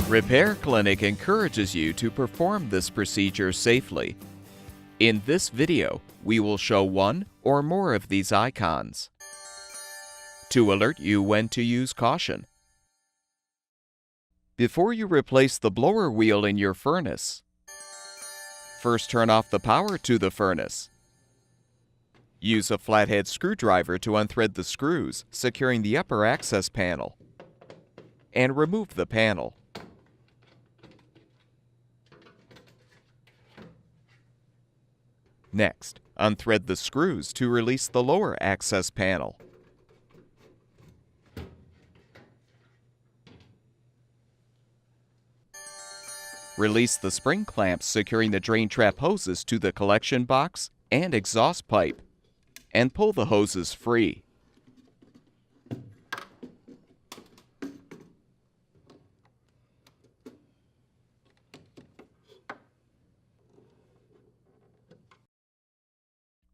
Repair Clinic encourages you to perform this procedure safely. In this video, we will show one or more of these icons to alert you when to use caution. Before you replace the blower wheel in your furnace, first turn off the power to the furnace. Use a flathead screwdriver to unthread the screws securing the upper access panel, and remove the panel. Next, unthread the screws to release the lower access panel. Release the spring clamps securing the drain trap hoses to the collection box and exhaust pipe, and pull the hoses free.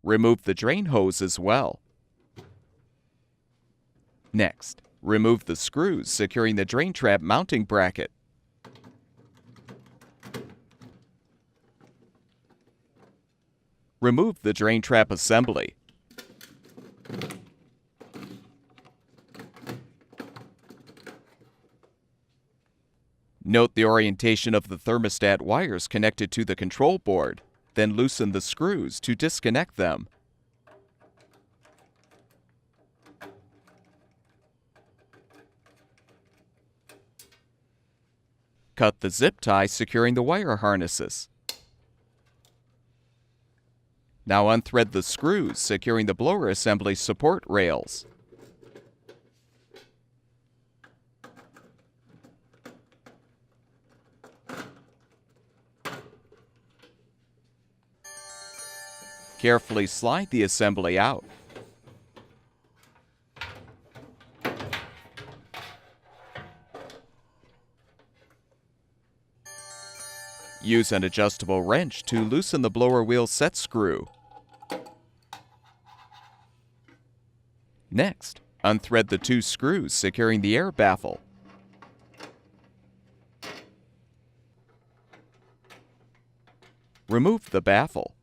Remove the drain hose as well. Next, remove the screws securing the drain trap mounting bracket. Remove the drain trap assembly. Note the orientation of the thermostat wires connected to the control board. Then loosen the screws to disconnect them. Cut the zip tie securing the wire harnesses. Now unthread the screws securing the blower assembly support rails. Carefully slide the assembly out. Use an adjustable wrench to loosen the blower wheel set screw. Next, unthread the two screws securing the air baffle. Remove the baffle.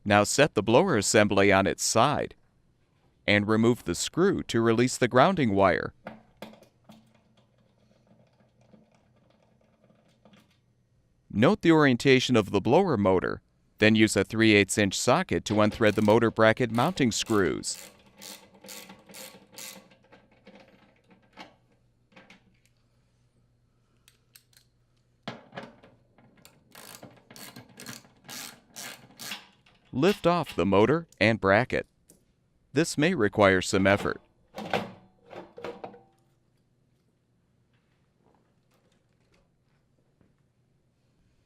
Now set the blower assembly on its side and remove the screw to release the grounding wire. Note the orientation of the blower motor, then use a 3/8" socket to unthread the motor bracket mounting screws. Lift off the motor and bracket. This may require some effort.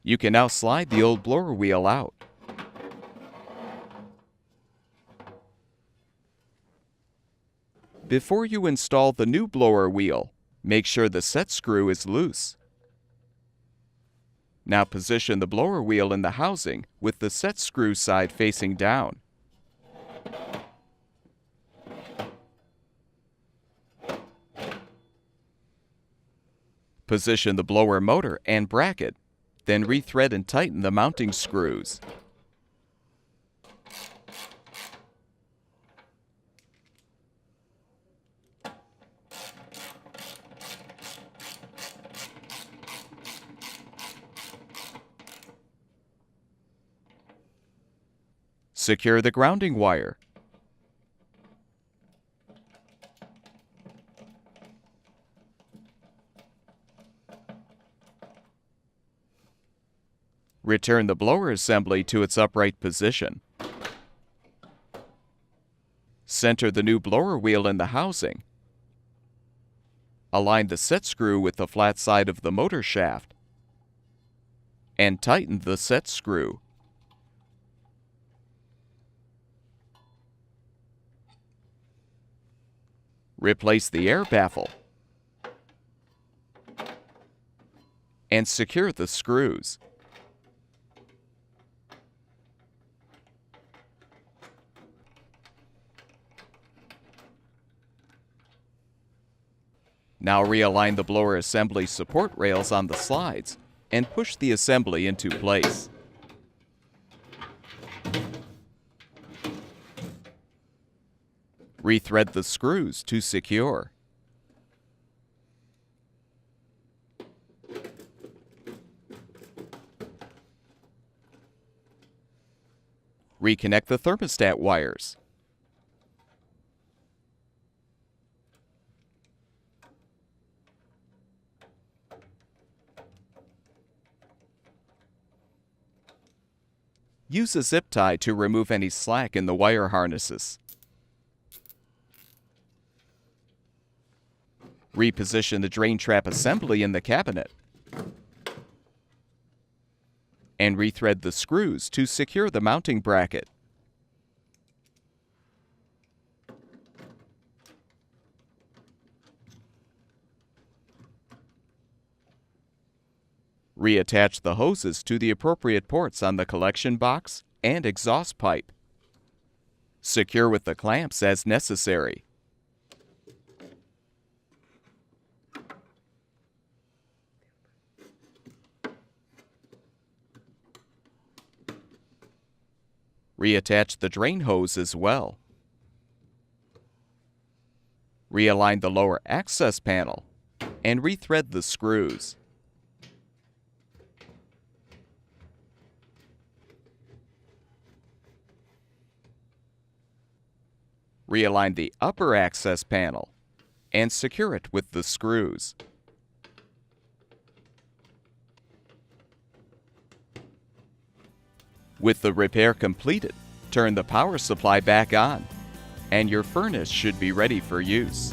You can now slide the old blower wheel out. Before you install the new blower wheel, make sure the set screw is loose. Now position the blower wheel in the housing with the set screw side facing down. Position the blower motor and bracket, then rethread and tighten the mounting screws. Secure the grounding wire. Return the blower assembly to its upright position. Center the new blower wheel in the housing. Align the set screw with the flat side of the motor shaft. And tighten the set screw. Replace the air baffle. And secure the screws. Now realign the blower assembly support rails on the slides and push the assembly into place. Rethread the screws to secure. Reconnect the thermostat wires. Use a zip tie to remove any slack in the wire harnesses. Reposition the drain trap assembly in the cabinet. And rethread the screws to secure the mounting bracket. Reattach the hoses to the appropriate ports on the collection box and exhaust pipe. Secure with the clamps as necessary. Reattach the drain hose as well. Realign the lower access panel and rethread the screws. Realign the upper access panel and secure it with the screws. With the repair completed, turn the power supply back on, and your furnace should be ready for use.